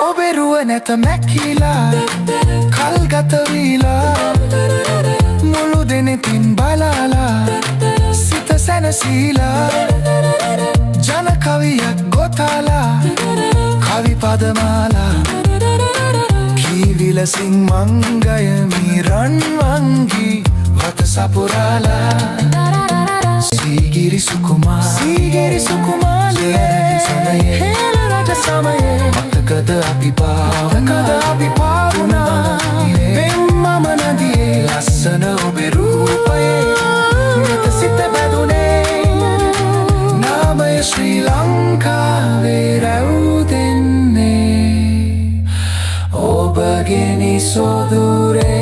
ඔබේ රුව නැත මැකිලා කල්ගත වීලා මුළු දෙනෙතින් බලාලා සිත සැනසීලා ජන කවියක් ගොතාලා කවි පදමාලා කීවිලසින් මංගයමි රන්වංගී වත සපුරාලා සීගිරි සුකුමාලේ හෙළ රට සමයේ මතකද අපි පාවුනා පෙම්මම නදියේ ලස්සන ඔබේ රූපයේ මෙත සිත බැඳුනේ නාමය ශ්‍රී ලංකාවේ රැව් දෙන්නේ ඔබ ගෙනි සොදුරේ